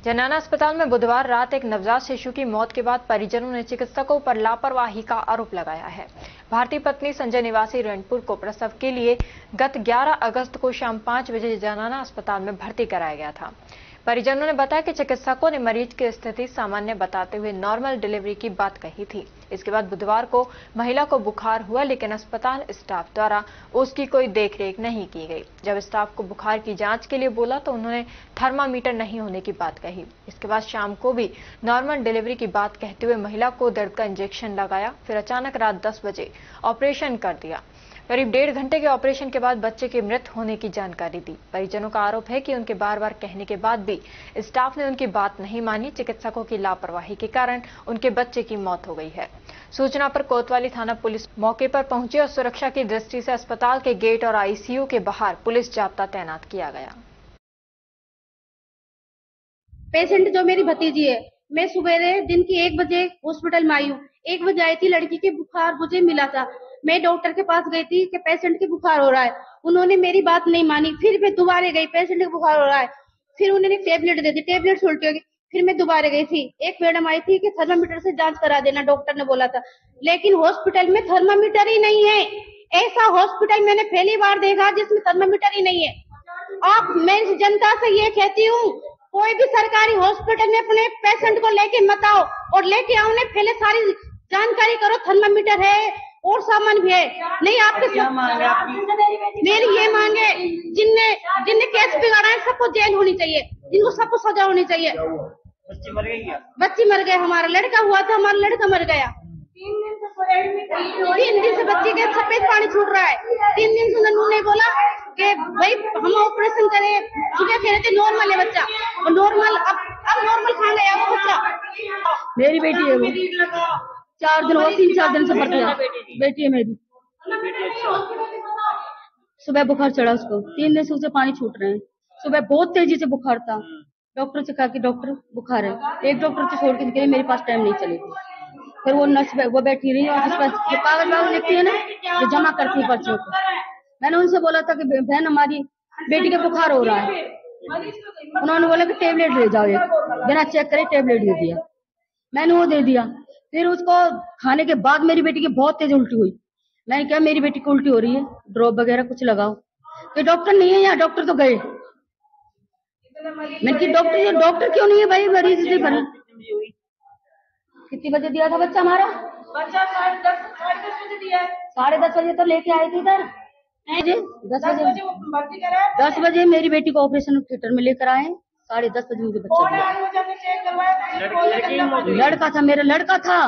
जनाना अस्पताल में बुधवार रात एक नवजात शिशु की मौत के बाद परिजनों ने चिकित्सकों पर लापरवाही का आरोप लगाया है। भारतीय पत्नी संजय निवासी रेणपुर को प्रसव के लिए गत 11 अगस्त को शाम 5 बजे जनाना अस्पताल में भर्ती कराया गया था। परिजनों ने बताया कि चिकित्सकों ने मरीज की स्थिति सामान्य बताते हुए नॉर्मल डिलीवरी की बात कही थी। इसके बाद बुधवार को महिला को बुखार हुआ, लेकिन अस्पताल स्टाफ द्वारा उसकी कोई देखरेख नहीं की गई। जब स्टाफ को बुखार की जांच के लिए बोला तो उन्होंने थर्मामीटर नहीं होने की बात कही। इसके बाद शाम को भी नॉर्मल डिलीवरी की बात कहते हुए महिला को दर्द का इंजेक्शन लगाया, फिर अचानक रात 10 बजे ऑपरेशन कर दिया। करीब 1.5 घंटे के ऑपरेशन के बाद बच्चे के मृत होने की जानकारी दी। परिजनों का आरोप है कि उनके बार-बार कहने के बाद भी स्टाफ ने उनकी बात नहीं मानी। चिकित्सकों की लापरवाही के कारण उनके बच्चे की मौत हो गई है। सूचना पर कोतवाली थाना पुलिस मौके पर पहुंची और सुरक्षा की दृष्टि से अस्पताल के गेट और आईसीयू के बाहर पुलिस जाब्ता तैनात किया गया। पेशेंट जो मेरी भतीजी है, मैं सुबह दिन की 1 बजे हॉस्पिटल में आई हूँ। 1 बजे आई थी, लड़की के बुखार मुझे मिला था। मैं डॉक्टर के पास गई थी कि पेशेंट के बुखार हो रहा है। उन्होंने मेरी बात नहीं मानी। फिर मैं दोबारा गई, पेशेंट के बुखार हो रहा है। फिर उन्होंने टेबलेट दे दी, टेबलेट से उल्टी हो गई। फिर मैं दोबारा गई थी। एक मैडम आई थी कि थर्मामीटर से जांच करा देना, डॉक्टर ने बोला था। लेकिन हॉस्पिटल में थर्मामीटर ही नहीं है। ऐसा हॉस्पिटल मैंने पहली बार देखा जिसमें थर्मामीटर ही नहीं है। आप मैं जनता से ये कहती हूँ, कोई भी सरकारी हॉस्पिटल में अपने पेशेंट को लेके मत आओ, और लेके आओ ने पहले सारी जानकारी करो। थर्मामीटर है और सामान भी है। नहीं आपके मेरी ये मांग है, जिनने केस बिगाड़ा है सबको जेल होनी चाहिए, जिनको सबको सजा होनी चाहिए। बच्ची मर गई क्या? बच्ची मर गई। हमारा लड़का हुआ था, हमारा लड़का मर गया। 3 दिन से बच्ची के सफेद पानी छूट रहा है। 3 दिन से उन्होंने बोला कि भाई हम ऑपरेशन करें, सुबह कह रहे थे नॉर्मल है बच्चा, और नॉर्मल अब नॉर्मल खा गया वो बच्चा। मेरी बेटी है, वो 4 दिन, वो 3-4 दिन से मर गया। बेटी है मेरी। सुबह बुखार चढ़ा उसको, 3 दिन से उसे पानी छूट रहे हैं। सुबह बहुत तेजी से बुखार था। डॉक्टर से कहा कि डॉक्टर बुखार है। एक डॉक्टर से छोड़ के मेरे पास टाइम नहीं चलेगी। फिर वो नर्स वो बैठी रही और जिस पर कागज वागज लिखती है ना, जो जमा करती है पर्चियों को। मैंने उनसे बोला था कि बहन हमारी बेटी का बुखार हो रहा है। उन्होंने बोला कि टेबलेट ले जाओ, बिना चेक करे टेबलेट दे दिया। मैंने वो दे दिया। फिर उसको खाने के बाद मेरी बेटी की बहुत तेज उल्टी हुई। मैंने कहा मेरी बेटी की उल्टी हो रही है, ड्रॉप वगैरह कुछ लगाओ। फिर डॉक्टर नहीं है यहाँ, डॉक्टर तो गए। मैंने कि डॉक्टर क्यों नहीं है भाई, मरीज से भरी। कितनी बजे दिया था बच्चा हमारा? बच्चा 10:30 बजे दिया है। 10:30 बजे तो लेके आई थी इधर। 10 बजे मेरी बेटी को ऑपरेशन थिएटर में लेकर आए। 10:30 बजे मुझे बच्चा दिया। लड़का था, मेरा लड़का था।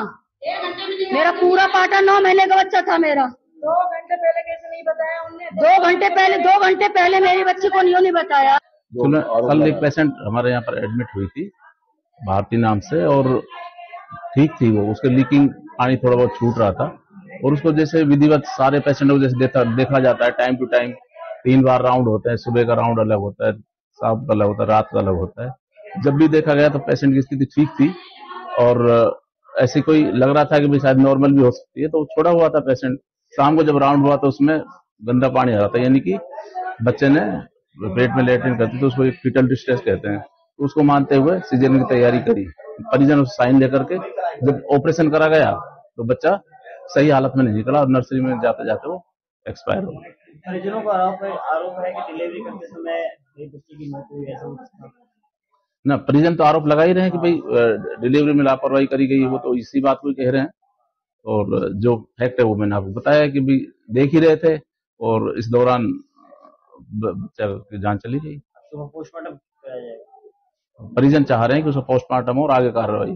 मेरा पूरा पाटा 9 महीने का बच्चा था मेरा। 2 घंटे पहले कैसे नहीं बताया उन्होंने? 2 घंटे पहले मेरी बच्ची को नहीं बताया। कल एक पेशेंट हमारे यहाँ पर एडमिट हुई थी, भारती नाम से, और ठीक थी वो। उसके लीकिंग पानी थोड़ा बहुत छूट रहा था, और उसको जैसे विधिवत सारे पेशेंटों को जैसे देखा जाता है, टाइम टू टाइम 3 बार राउंड होते हैं। सुबह का राउंड अलग होता है, शाम का अलग होता है, रात का अलग होता है। जब भी देखा गया तो पेशेंट की स्थिति ठीक थी, और ऐसी कोई लग रहा था कि भाई शायद नॉर्मल भी हो सकती है, तो छोड़ा हुआ था पेशेंट। शाम को जब राउंड हुआ तो उसमें गंदा पानी आ रहा था, यानी कि बच्चे ने पेट में लेटरिन करती, तो उसको एक फीटल डिस्ट्रेस कहते हैं। तो उसको मानते हुए सीजन की तैयारी करी। परिजन उस साइन लेकर के जब ऑपरेशन करा गया तो बच्चा सही हालत में नहीं निकला, और नर्सरी में जाते जाते वो एक्सपायर हो गया। परिजनों का आरोप है कि डिलीवरी करते समय बच्चे की मौत हुई है। ना, परिजन तो आरोप लगा ही रहे हैं कि भाई डिलीवरी में लापरवाही करी गई है। वो तो इसी बात को कह रहे हैं, और जो फैक्ट है वो मैंने आपको बताया कि भाई देख ही रहे थे, और इस दौरान बच्चा की जान चली गई। तो पोस्टमार्टम कराया जाएगा। परिजन चाह रहे हैं कि उसका पोस्टमार्टम और आगे कार्रवाई।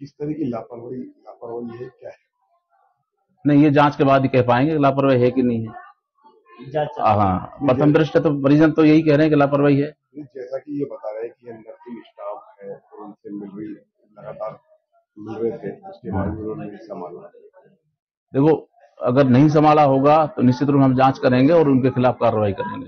किस तरह की लापरवाही है, क्या है? नहीं, ये जांच के बाद ही कह पाएंगे लापरवाही है कि नहीं है। हाँ, प्रथम दृष्टया तो परिजन तो यही कह रहे हैं कि लापरवाही है। जैसा कि ये बता रहे हैं कि नर्सिंग स्टाफ है और उनसे लगातार मिल रहे थे, उसके बाद उन्होंने नहीं संभाला। देखो, अगर नहीं संभाला होगा तो निश्चित रूप हम जांच करेंगे और उनके खिलाफ कार्रवाई करेंगे।